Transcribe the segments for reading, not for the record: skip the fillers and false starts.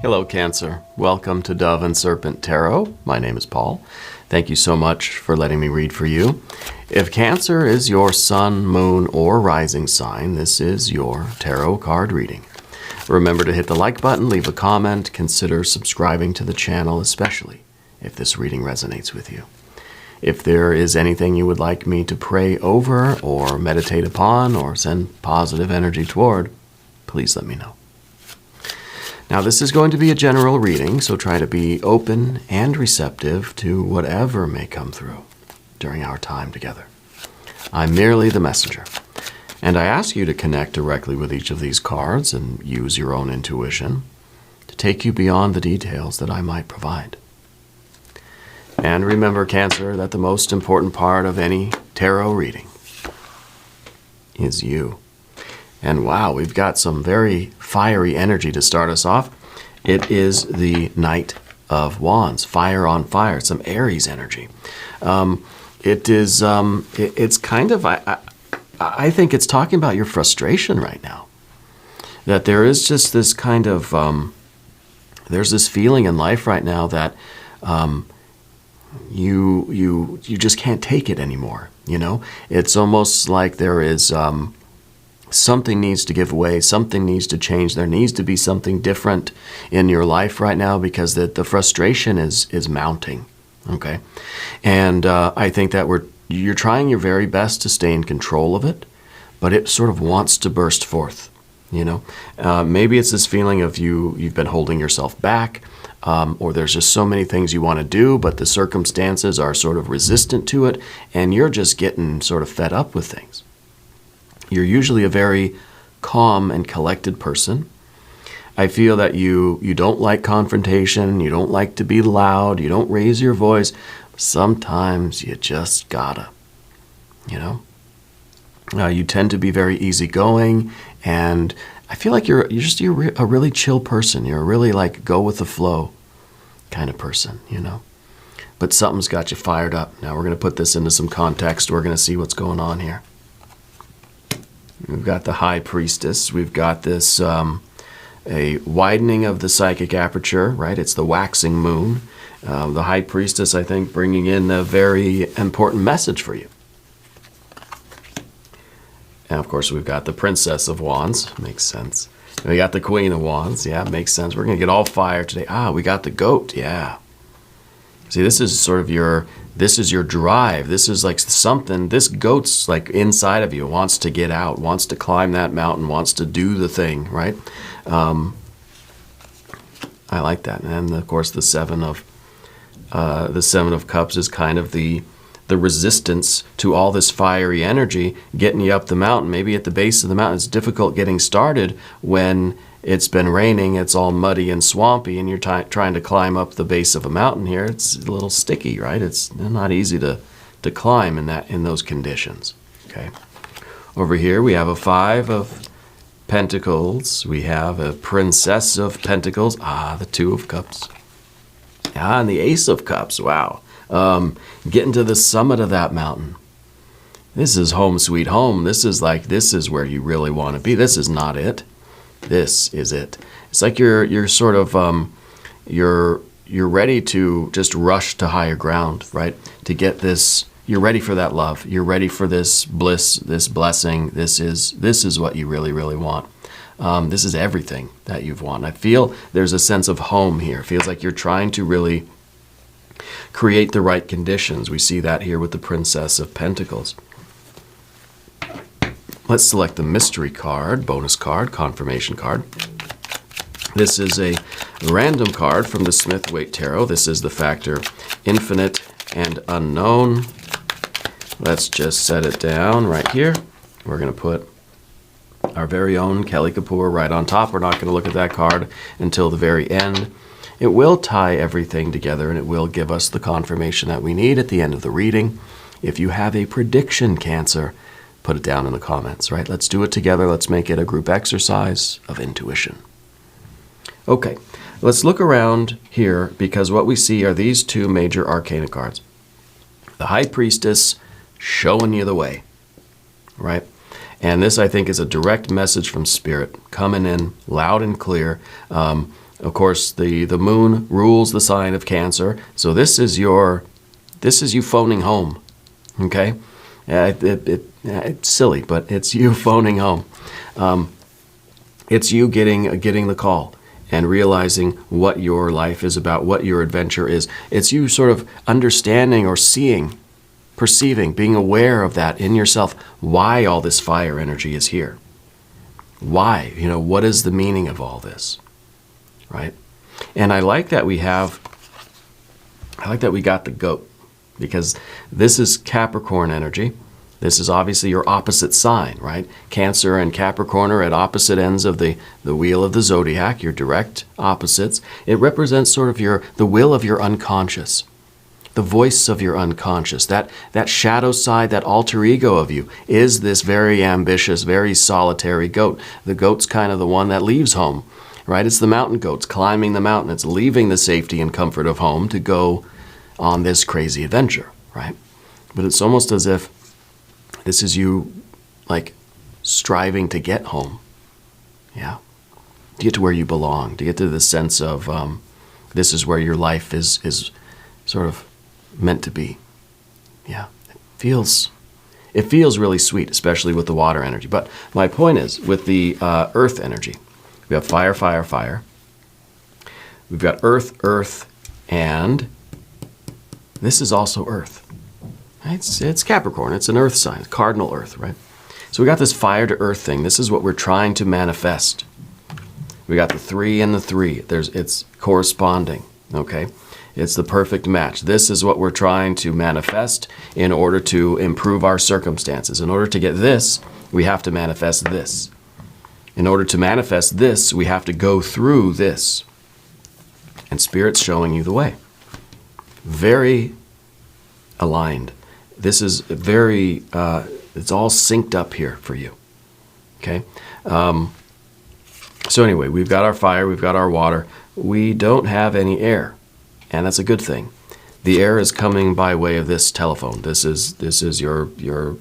Hello, Cancer. Welcome to Dove and Serpent Tarot. My name is Paul. Thank you so much for letting me read for you. If Cancer is your sun, moon, or rising sign, this is your tarot card reading. Remember to hit the like button, leave a comment, consider subscribing to the channel, especially if this reading resonates with you. If there is anything you would like me to pray over or meditate upon or send positive energy toward, please let me know. Now, this is going to be a general reading, so try to be open and receptive to whatever may come through during our time together. I'm merely the messenger, and I ask you to connect directly with each of these cards and use your own intuition to take you beyond the details that I might provide. And remember, Cancer, that the most important part of any tarot reading is you. And wow, we've got some very fiery energy to start us off. It is the Knight of Wands, fire on fire, some Aries energy. It's kind of, I think it's talking about your frustration right now. That there is just this kind of, there's this feeling in life right now that you just can't take it anymore, you know? It's almost like there is... something needs to give way, something needs to change. There needs to be something different in your life right now because the frustration is mounting, okay? And I think that you're trying your very best to stay in control of it, but it sort of wants to burst forth, you know? Maybe it's this feeling of you've been holding yourself back, or there's just so many things you want to do, but the circumstances are sort of resistant to it, and you're just getting sort of fed up with things. You're usually a very calm and collected person. I feel that you don't like confrontation, you don't like to be loud, you don't raise your voice. Sometimes you just gotta, you know? You tend to be very easygoing, and I feel like you're a really chill person. You're a really like go with the flow kind of person, you know? But something's got you fired up. Now we're going to put this into some context. We're going to see what's going on here. We've got the High Priestess. We've got this, a widening of the psychic aperture, right? It's the waxing moon. The High Priestess, I think, bringing in a very important message for you. And, of course, we've got the Princess of Wands. Makes sense. And we got the Queen of Wands. Yeah, makes sense. We're going to get all fire today. We got the Goat. Yeah. See, this is sort of your drive. This is like something, this goat's like inside of you, wants to get out, wants to climb that mountain, wants to do the thing, right? I like that. And of course, the Seven of Cups is kind of the resistance to all this fiery energy getting you up the mountain. Maybe at the base of the mountain, it's difficult getting started when it's been raining, it's all muddy and swampy, and you're trying to climb up the base of a mountain here. It's a little sticky, right? It's not easy to climb in those conditions, okay? Over here, we have a Five of Pentacles. We have a Princess of Pentacles. The Two of Cups. And the Ace of Cups, wow. Getting to the summit of that mountain. This is home sweet home. This is where you really want to be. This is not it. This is it. It's like you're sort of you're ready to just rush to higher ground, right? To get this, you're ready for that love. You're ready for this bliss, this blessing. This is what you really, really want. This is everything that you've wanted. I feel there's a sense of home here. It feels like you're trying to really create the right conditions. We see that here with the Princess of Pentacles. Let's select the mystery card, bonus card, confirmation card. This is a random card from the Smith-Waite Tarot. This is the factor infinite and unknown. Let's just set it down right here. We're going to put our very own Kelly Kapoor right on top. We're not going to look at that card until the very end. It will tie everything together, and it will give us the confirmation that we need at the end of the reading. If you have a prediction, Cancer, put it down in the comments, right? Let's do it together. Let's make it a group exercise of intuition. Okay, let's look around here because what we see are these two major arcana cards. The High Priestess showing you the way, right? And this, I think, is a direct message from Spirit coming in loud and clear. Of course, the moon rules the sign of Cancer, so this is you phoning home, okay? It's silly, but it's you phoning home. It's you getting the call and realizing what your life is about, what your adventure is. It's you sort of understanding or seeing, perceiving, being aware of that in yourself, why all this fire energy is here. Why? What is the meaning of all this? Right? And I like that we got the goat, because this is Capricorn energy. This is obviously your opposite sign, right? Cancer and Capricorn are at opposite ends of the wheel of the zodiac, your direct opposites. It represents sort of the will of your unconscious, the voice of your unconscious. That shadow side, that alter ego of you is this very ambitious, very solitary goat. The goat's kind of the one that leaves home, right? It's the mountain goats climbing the mountain. It's leaving the safety and comfort of home to go on this crazy adventure, right? But it's almost as if this is you, like, striving to get home, yeah? To get to where you belong, to get to the sense of this is where your life is sort of meant to be, yeah? It feels really sweet, especially with the water energy. But my point is, with the earth energy, we have fire, fire, fire. We've got earth, earth, and this is also earth. It's Capricorn. It's an earth sign, cardinal earth, right? So we got this fire to earth thing. This is what we're trying to manifest. We got the 3 and the 3. It's corresponding, okay? It's the perfect match. This is what we're trying to manifest in order to improve our circumstances. In order to get this, we have to manifest this. In order to manifest this, we have to go through this. And Spirit's showing you the way. Very aligned. This is very, it's all synced up here for you, okay? So anyway, we've got our fire, we've got our water. We don't have any air, and that's a good thing. The air is coming by way of this telephone. This is your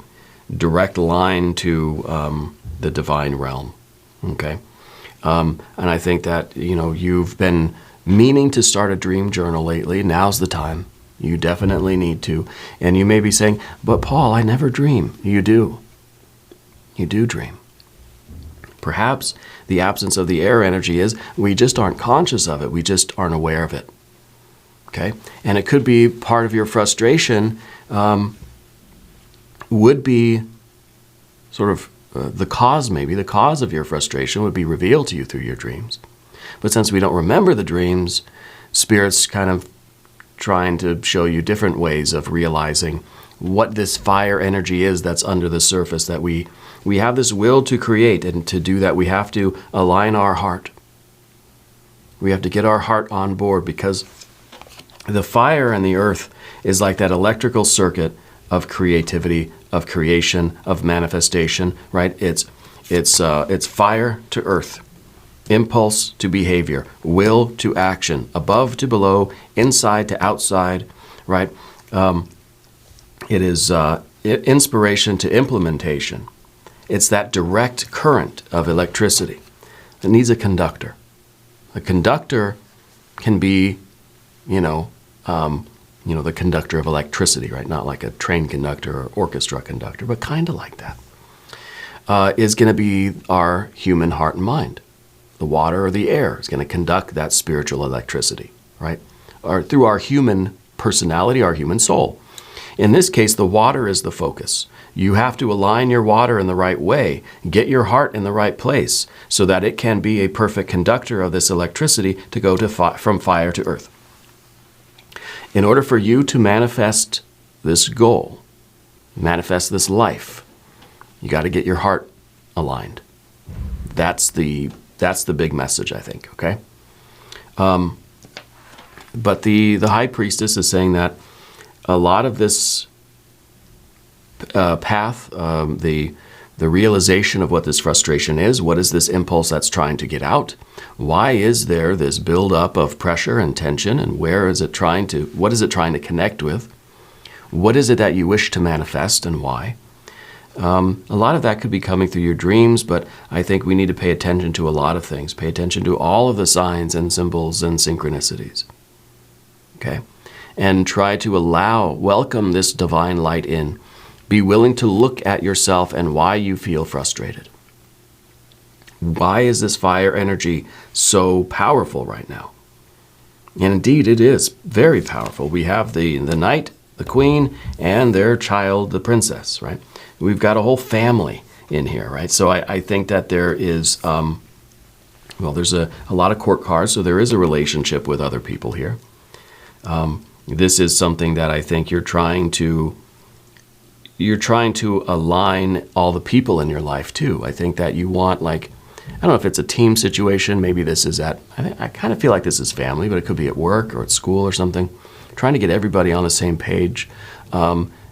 direct line to the divine realm, okay? And I think that, you've been meaning to start a dream journal lately. Now's the time. You definitely need to. And you may be saying, but Paul, I never dream. You do. You do dream. Perhaps the absence of the air energy is we just aren't conscious of it. We just aren't aware of it. Okay? And it could be part of your frustration would be sort of the cause of your frustration would be revealed to you through your dreams. But since we don't remember the dreams, Spirit's kind of trying to show you different ways of realizing what this fire energy is that's under the surface, that we have this will to create, and to do that we have to align our heart. We have to get our heart on board, because the fire and the earth is like that electrical circuit of creativity, of creation, of manifestation, right? It's fire to earth. Impulse to behavior, will to action, above to below, inside to outside, right? It is inspiration to implementation. It's that direct current of electricity. It needs a conductor. A conductor can be, the conductor of electricity, right? Not like a train conductor or orchestra conductor, but kind of like that. Is going to be our human heart and mind. The water or the air is going to conduct that spiritual electricity, right? Or through our human personality, our human soul. In this case, the water is the focus. You have to align your water in the right way, get your heart in the right place, so that it can be a perfect conductor of this electricity to go from fire to earth. In order for you to manifest this goal, manifest this life, you got to get your heart aligned. That's the big message, I think, okay? But the high priestess is saying that a lot of this path, the realization of what this frustration is, what is this impulse that's trying to get out? Why is there this buildup of pressure and tension, and what is it trying to connect with? What is it that you wish to manifest, and why? A lot of that could be coming through your dreams, but I think we need to pay attention to a lot of things. Pay attention to all of the signs and symbols and synchronicities. Okay? And try to welcome this divine light in. Be willing to look at yourself and why you feel frustrated. Why is this fire energy so powerful right now? And indeed, it is very powerful. We have the knight, the queen, and their child, the princess, right? We've got a whole family in here, right? So I think that there is, there's a lot of court cards, so there is a relationship with other people here. This is something that I think you're trying to align all the people in your life too. I think that you want, like, I don't know if it's a team situation. Maybe this is I kind of feel like this is family, but it could be at work or at school or something. Trying to get everybody on the same page.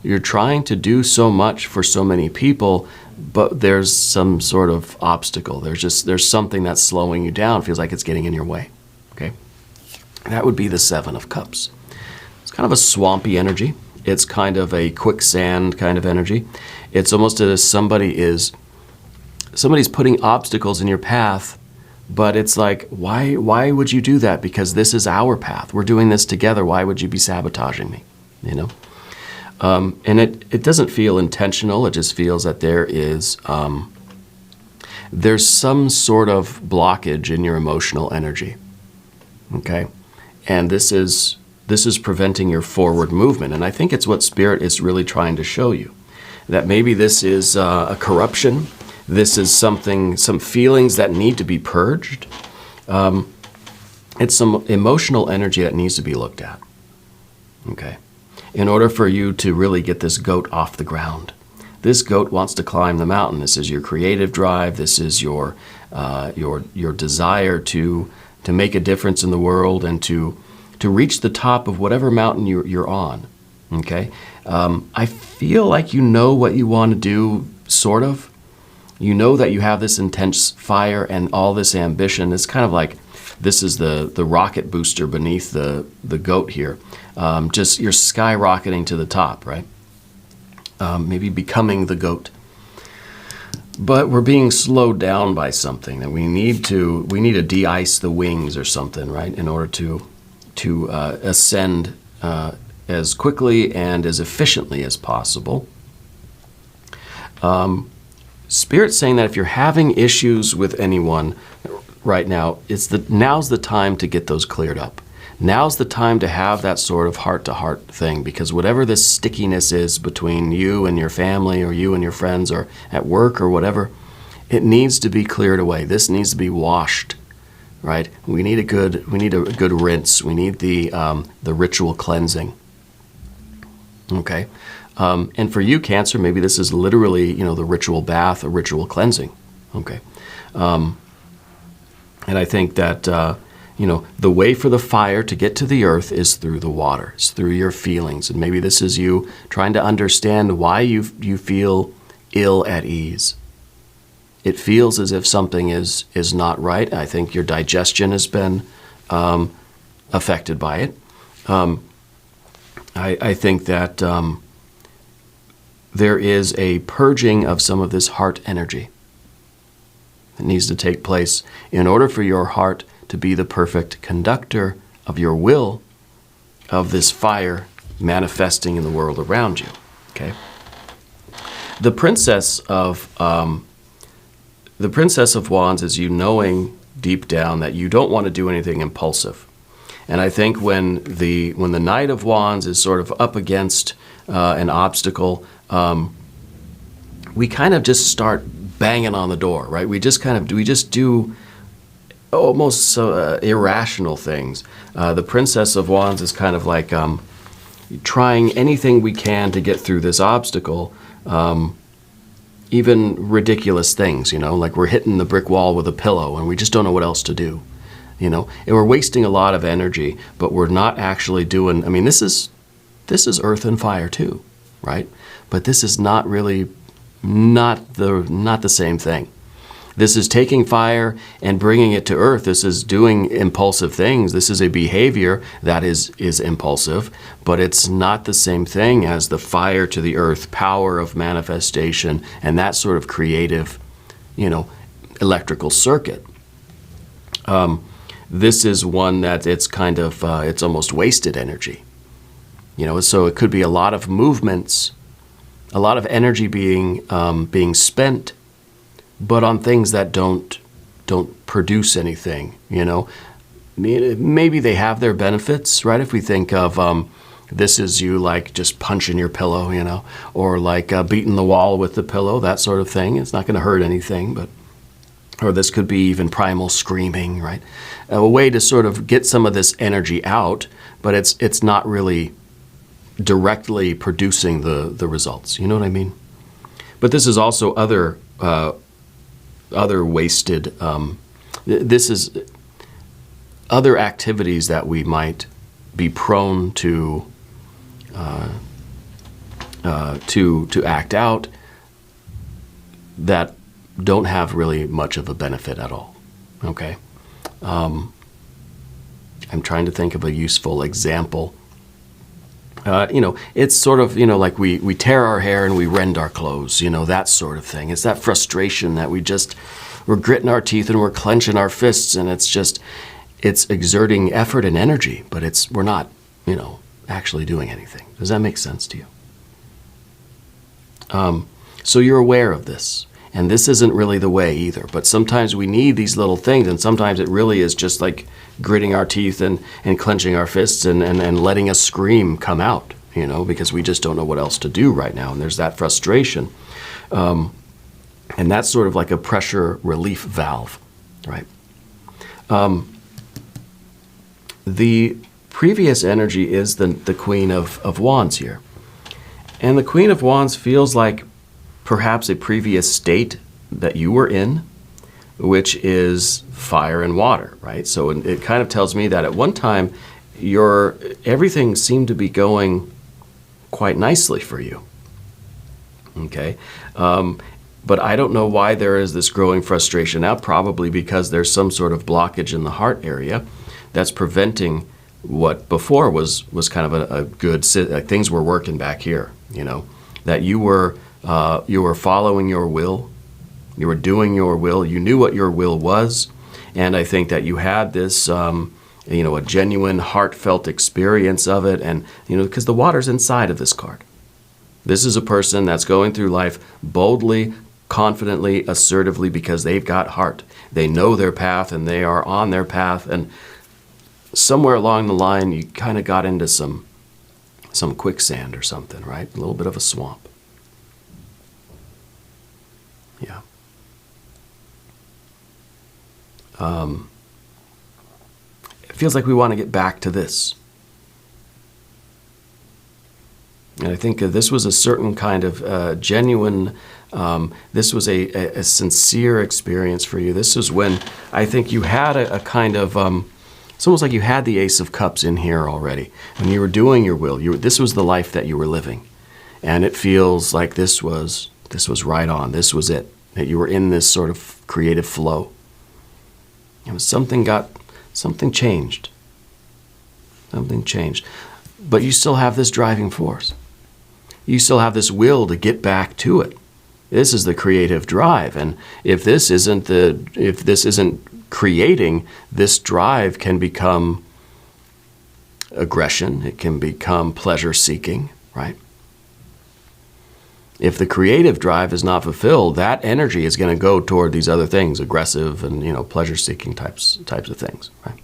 You're trying to do so much for so many people, but there's some sort of obstacle. There's something that's slowing you down. It feels like it's getting in your way. Okay? That would be the Seven of Cups. It's kind of a swampy energy. It's kind of a quicksand kind of energy. It's almost as if somebody's putting obstacles in your path, but it's like, why would you do that? Because this is our path. We're doing this together. Why would you be sabotaging me? You know? And it doesn't feel intentional. It just feels that there's some sort of blockage in your emotional energy. Okay? And this is preventing your forward movement. And I think it's what Spirit is really trying to show you. That maybe this is a corruption. This is some feelings that need to be purged. It's some emotional energy that needs to be looked at. Okay? In order for you to really get this goat off the ground. This goat wants to climb the mountain. This is your creative drive. This is your desire to make a difference in the world and to reach the top of whatever mountain you're on. Okay? I feel like you know what you want to do, sort of. You know that you have this intense fire and all this ambition. It's kind of like this is the rocket booster beneath the goat here. Just you're skyrocketing to the top, right? Maybe becoming the goat. But we're being slowed down by something that we need to de-ice the wings or something, right? In order to ascend as quickly and as efficiently as possible. Spirit's saying that if you're having issues with anyone right now, now's the time to get those cleared up. Now's the time to have that sort of heart-to-heart thing, because whatever this stickiness is between you and your family or you and your friends or at work or whatever, it needs to be cleared away. This needs to be washed, right? We need a good rinse. We need the ritual cleansing. Okay? And for you, Cancer, maybe this is literally, the ritual bath or ritual cleansing. Okay. And I think that, the way for the fire to get to the earth is through the water. It's through your feelings. And maybe this is you trying to understand why you feel ill at ease. It feels as if something is not right. I think your digestion has been affected by it. I think that there is a purging of some of this heart energy that needs to take place in order for your heart to be the perfect conductor of your will, of this fire manifesting in the world around you. Okay? The Princess of Wands is you knowing deep down that you don't want to do anything impulsive. And I think when the Knight of Wands is sort of up against an obstacle, we kind of just start banging on the door, right? We just do almost irrational things. The Princess of Wands is kind of like trying anything we can to get through this obstacle, even ridiculous things, like we're hitting the brick wall with a pillow and we just don't know what else to do, and we're wasting a lot of energy, but we're not actually doing, this is earth and fire too, right? But this is not really not the same thing. This is taking fire and bringing it to earth. This is doing impulsive things. This is a behavior that is impulsive, but it's not the same thing as the fire to the earth, power of manifestation, and that sort of creative, electrical circuit. This is one that it's kind of, it's almost wasted energy. So it could be a lot of movements, a lot of energy being spent, but on things that don't produce anything. Maybe they have their benefits, right? If we think of this is you like just punching your pillow, or like beating the wall with the pillow, that sort of thing. It's not going to hurt anything, or this could be even primal screaming, right? A way to sort of get some of this energy out, but it's not really directly producing the results. You know what I mean? But this is also other wasted, this is other activities that we might be prone to act out that don't have really much of a benefit at all. Okay? I'm trying to think of a useful example. It's sort of, like we tear our hair and we rend our clothes, that sort of thing. It's that frustration that we're gritting our teeth and we're clenching our fists, and it's exerting effort and energy, but we're not, actually doing anything. Does that make sense to you? So you're aware of this, and this isn't really the way either, but sometimes we need these little things, and sometimes it really is just like gritting our teeth and clenching our fists and letting a scream come out, because we just don't know what else to do right now. And there's that frustration. And that's sort of like a pressure relief valve, right? The previous energy is the Queen of Wands here. And the Queen of Wands feels like perhaps a previous state that you were in, which is fire and water, right? So it kind of tells me that at one time, everything seemed to be going quite nicely for you, okay? But I don't know why there is this growing frustration now, probably because there's some sort of blockage in the heart area that's preventing what before was kind of a good, things were working back here, that you were following your will. You were doing your will. You knew what your will was. And I think that you had this, a genuine, heartfelt experience of it. And, because the water's inside of this card. This is a person that's going through life boldly, confidently, assertively, because they've got heart. They know their path and they are on their path. And somewhere along the line, you kind of got into some quicksand or something, right? A little bit of a swamp. Yeah. It feels like we want to get back to this. And I think this was a certain kind of genuine, this was a sincere experience for you. This is when I think you had a kind of, it's almost like you had the Ace of Cups in here already. When you were doing your will, this was the life that you were living. And it feels like this was right on. This was it. That you were in this sort of creative flow. Something changed. Something changed. But you still have this driving force. You still have this will to get back to it. This is the creative drive. And if this isn't creating, this drive can become aggression. It can become pleasure seeking, right? If the creative drive is not fulfilled, that energy is going to go toward these other things, aggressive and pleasure-seeking types of things, right?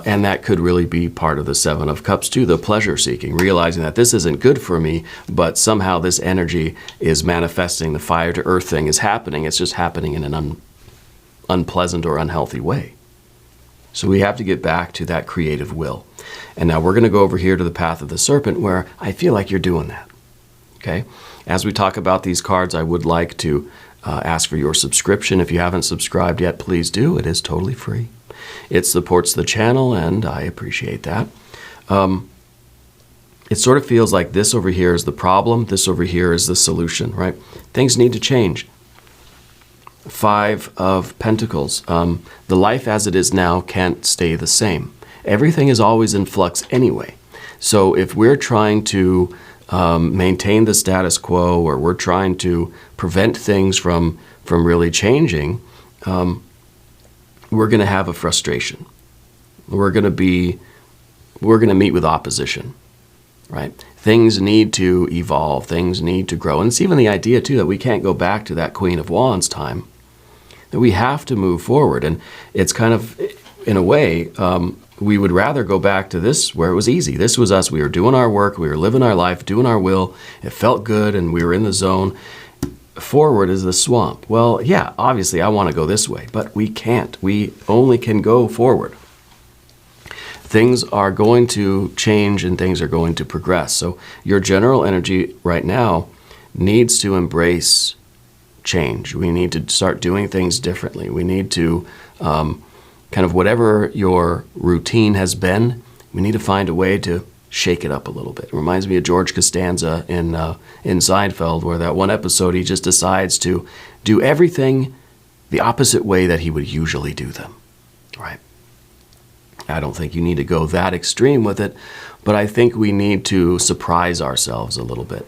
And that could really be part of the Seven of Cups too, the pleasure-seeking, realizing that this isn't good for me, but somehow this energy is manifesting. The fire to earth thing is happening. It's just happening in an unpleasant or unhealthy way. So we have to get back to that creative will. And now we're going to go over here to the path of the serpent, where I feel like you're doing that. Okay? As we talk about these cards, I would like to ask for your subscription. If you haven't subscribed yet, please do. It is totally free. It supports the channel, and I appreciate that. It sort of feels like this over here is the problem. This over here is the solution, right? Things need to change. Five of Pentacles. The life as it is now can't stay the same. Everything is always in flux anyway. So if we're trying to maintain the status quo, or we're trying to prevent things from really changing, we're going to have a frustration. We're going to meet with opposition, right? Things need to evolve. Things need to grow. And it's even the idea, too, that we can't go back to that Queen of Wands time, that we have to move forward. And it's kind of, in a way, we would rather go back to this where it was easy. This was us. We were doing our work. We were living our life, doing our will. It felt good, and we were in the zone. Forward is the swamp. Well, yeah, obviously I want to go this way, but we can't. We only can go forward. Things are going to change and things are going to progress. So your general energy right now needs to embrace change. We need to start doing things differently. We need to kind of whatever your routine has been, we need to find a way to shake it up a little bit. It reminds me of George Costanza in Seinfeld, where that one episode he just decides to do everything the opposite way that he would usually do them, right? I don't think you need to go that extreme with it, but I think we need to surprise ourselves a little bit.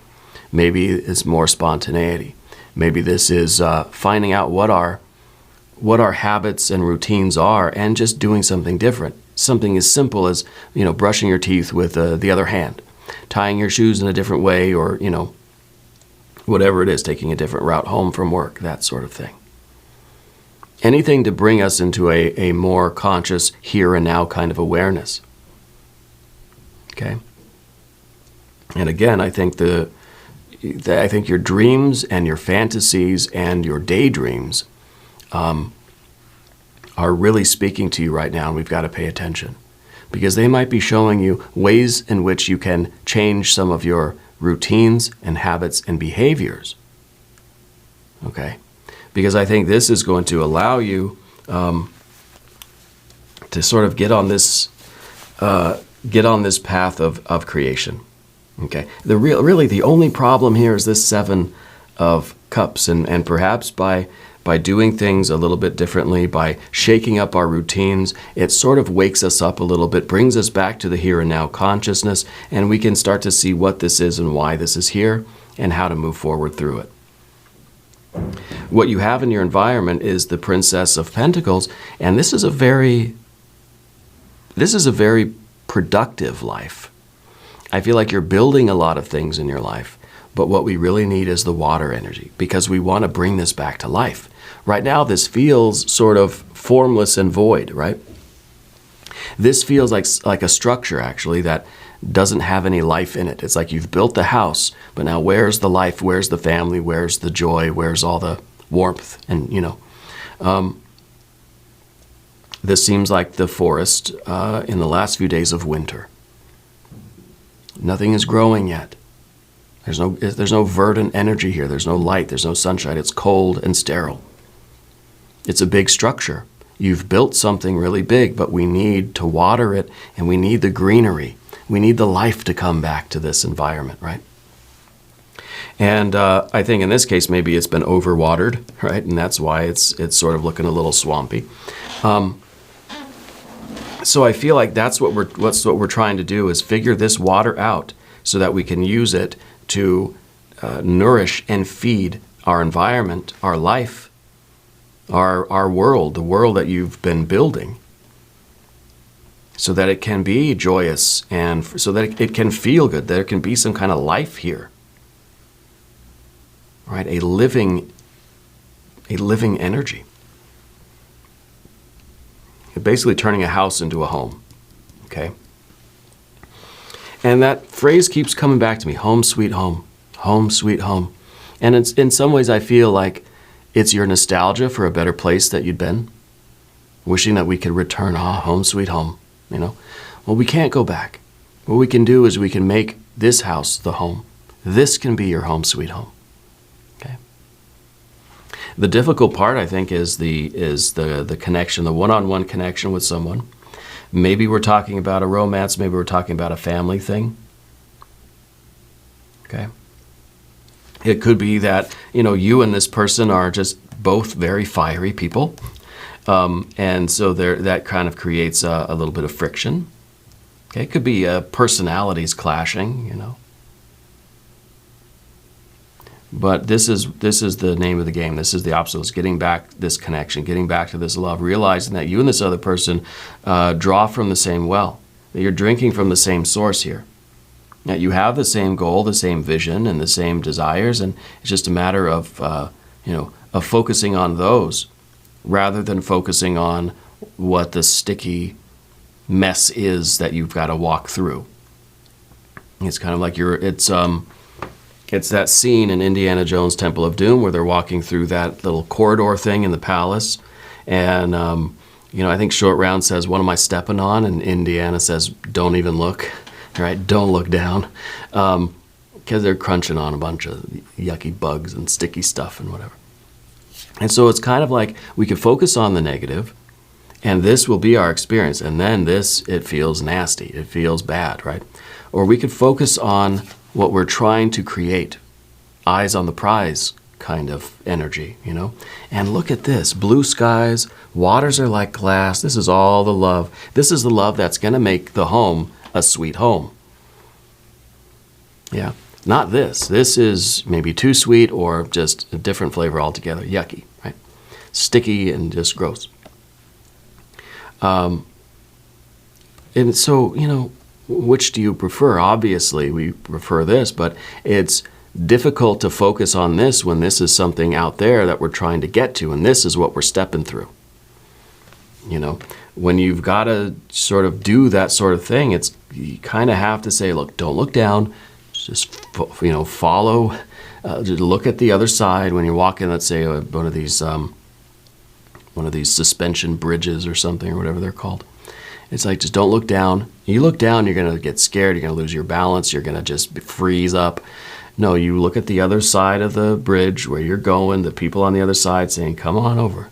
Maybe it's more spontaneity. Maybe this is finding out what our habits and routines are and just doing something different. Something as simple as, brushing your teeth with the other hand, tying your shoes in a different way, or, whatever it is, taking a different route home from work, that sort of thing. Anything to bring us into a more conscious here and now kind of awareness. Okay? And again, I think your dreams and your fantasies and your daydreams are really speaking to you right now, and we've got to pay attention, because they might be showing you ways in which you can change some of your routines and habits and behaviors. Okay? Because I think this is going to allow you to sort of get on this path of creation. Okay? Really the only problem here is this Seven of Cups, and perhaps by doing things a little bit differently, by shaking up our routines, it sort of wakes us up a little bit, brings us back to the here and now consciousness, and we can start to see what this is and why this is here and how to move forward through it. What you have in your environment is the Princess of Pentacles, and this is a very productive life. I feel like you're building a lot of things in your life, but what we really need is the water energy, because we want to bring this back to life. Right now, this feels sort of formless and void, right? This feels like a structure, actually, that doesn't have any life in it. It's like you've built the house, but now where's the life? Where's the family? Where's the joy? Where's all the warmth? And, this seems like the forest in the last few days of winter. Nothing is growing yet. There's no verdant energy here. There's no light. There's no sunshine. It's cold and sterile. It's a big structure. You've built something really big, but we need to water it, and we need the greenery. We need the life to come back to this environment, right? And I think in this case, maybe it's been overwatered, right? And that's why it's sort of looking a little swampy. So I feel like that's what we're trying to do, is figure this water out so that we can use it to nourish and feed our environment, our life, our world, the world that you've been building, so that it can be joyous and so that it can feel good, that there can be some kind of life here, right? A living energy. You're basically turning a house into a home, okay? And that phrase keeps coming back to me, home sweet home, home sweet home. And it's, in some ways I feel like it's your nostalgia for a better place that you'd been, wishing that we could return, home sweet home, Well, we can't go back. What we can do is we can make this house the home. This can be your home sweet home, okay? The difficult part, I think, is the connection, the one-on-one connection with someone. Maybe we're talking about a romance. Maybe we're talking about a family thing. Okay. It could be that, you and this person are just both very fiery people. And so that kind of creates a little bit of friction. Okay, it could be personalities clashing, you know. But this is the name of the game. This is the obstacle. It's getting back this connection, getting back to this love, realizing that you and this other person draw from the same well, that you're drinking from the same source here, that you have the same goal, the same vision, and the same desires, and it's just a matter of of focusing on those rather than focusing on what the sticky mess is that you've got to walk through. It's kind of like it's that scene in Indiana Jones' Temple of Doom where they're walking through that little corridor thing in the palace. And, I think Short Round says, "What am I stepping on?" And Indiana says, "Don't even look." Right? Don't look down. Because they're crunching on a bunch of yucky bugs and sticky stuff and whatever. And so it's kind of like we could focus on the negative, and this will be our experience. And then it feels nasty. It feels bad, right? Or we could focus on what we're trying to create, eyes on the prize kind of energy, And look at this, blue skies, waters are like glass. This is all the love. This is the love that's going to make the home a sweet home. Yeah, not this. This is maybe too sweet or just a different flavor altogether. Yucky, right? Sticky and just gross. And so, which do you prefer? Obviously, we prefer this, but it's difficult to focus on this when this is something out there that we're trying to get to, and this is what we're stepping through. When you've got to sort of do that sort of thing, you kind of have to say, look, don't look down, just follow, just look at the other side when you're walking. Let's say one of these suspension bridges or something or whatever they're called. It's like, just don't look down. You look down, you're going to get scared. You're going to lose your balance. You're going to just freeze up. No, you look at the other side of the bridge where you're going, the people on the other side saying, come on over.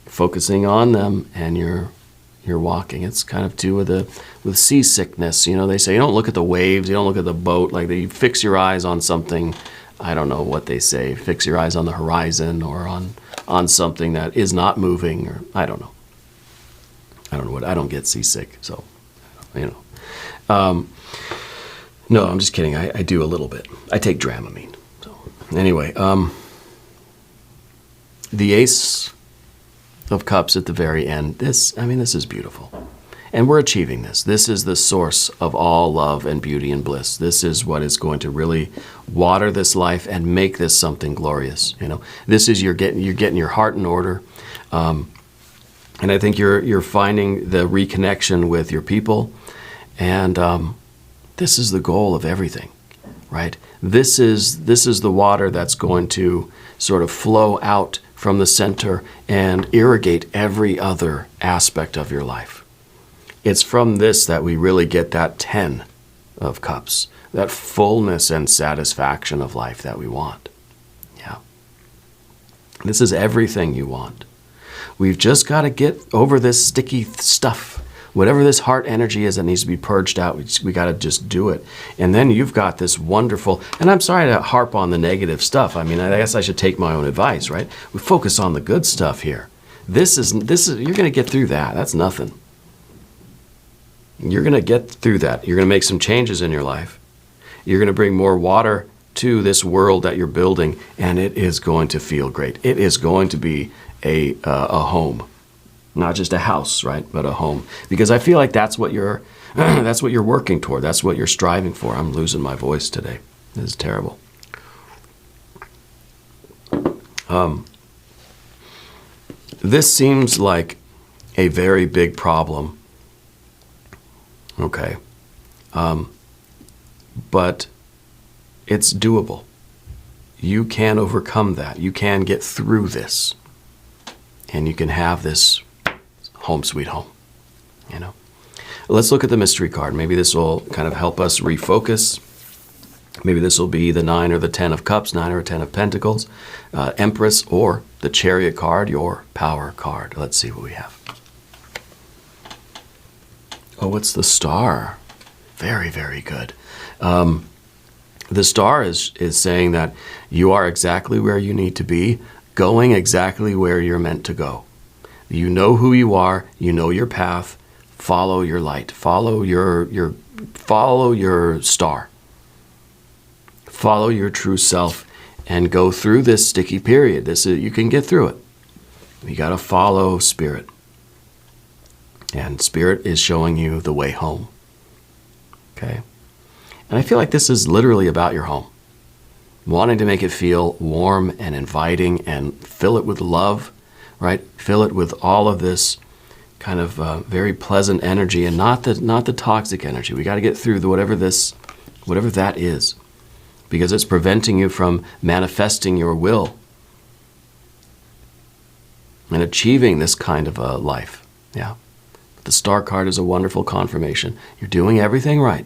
Focusing on them, and you're walking. It's kind of too with seasickness. They say you don't look at the waves, you don't look at the boat. Like, you fix your eyes on something. I don't know what they say. Fix your eyes on the horizon or on something that is not moving, or I don't know. I don't get seasick, so no, I'm just kidding. I do a little bit. I take Dramamine. So anyway, the Ace of Cups at the very end. This is beautiful. And we're achieving this. This is the source of all love and beauty and bliss. This is what is going to really water this life and make this something glorious. This is you're getting your heart in order. And I think you're finding the reconnection with your people. And this is the goal of everything, right? This is the water that's going to sort of flow out from the center and irrigate every other aspect of your life. It's from this that we really get that 10 of Cups, that fullness and satisfaction of life that we want. Yeah. This is everything you want. We've just got to get over this sticky stuff. Whatever this heart energy is that needs to be purged out, we got to just do it. And then you've got this wonderful, and I'm sorry to harp on the negative stuff. I guess I should take my own advice, right? We focus on the good stuff here. This is you're going to get through that. That's nothing. You're going to get through that. You're going to make some changes in your life. You're going to bring more water to this world that you're building, and it is going to feel great. It is going to be a home. Not just a house, right, but a home. Because I feel like that's what you're working toward. That's what you're striving for. I'm losing my voice today. This is terrible. This seems like a very big problem. Okay. But it's doable. You can overcome that. You can get through this. And you can have this home sweet home, Let's look at the mystery card. Maybe this will kind of help us refocus. Maybe this will be the 9 or the 10 of Cups, 9 or 10 of Pentacles, Empress, or the Chariot card, your power card. Let's see what we have. Oh, it's the Star. Very, very good. The Star is saying that you are exactly where you need to be. going exactly where you're meant to go. You know who you are, you know your path. Follow your light. Follow your star. Follow your true self and go through this sticky period. You can get through it. You got to follow Spirit. And Spirit is showing you the way home. Okay? And I feel like this is literally about your home. Wanting to make it feel warm and inviting and fill it with love, right? Fill it with all of this kind of very pleasant energy and not the toxic energy. We got to get through whatever that is, because it's preventing you from manifesting your will and achieving this kind of a life. Yeah. The star card is a wonderful confirmation. You're doing everything right.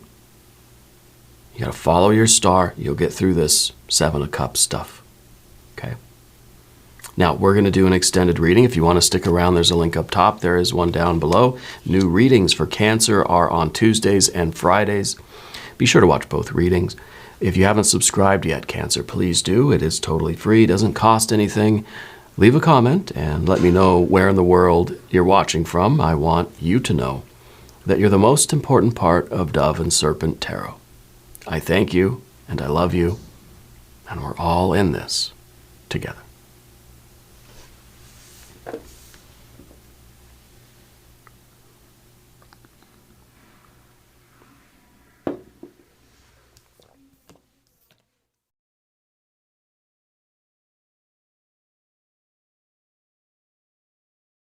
You got to follow your star. You'll get through this Seven of Cups stuff. Okay. Now, we're going to do an extended reading. If you want to stick around, there's a link up top. There is one down below. New readings for Cancer are on Tuesdays and Fridays. Be sure to watch both readings. If you haven't subscribed yet, Cancer, please do. It is totally free. It doesn't cost anything. Leave a comment and let me know where in the world you're watching from. I want you to know that you're the most important part of Dove and Serpent Tarot. I thank you and I love you, and we're all in this together.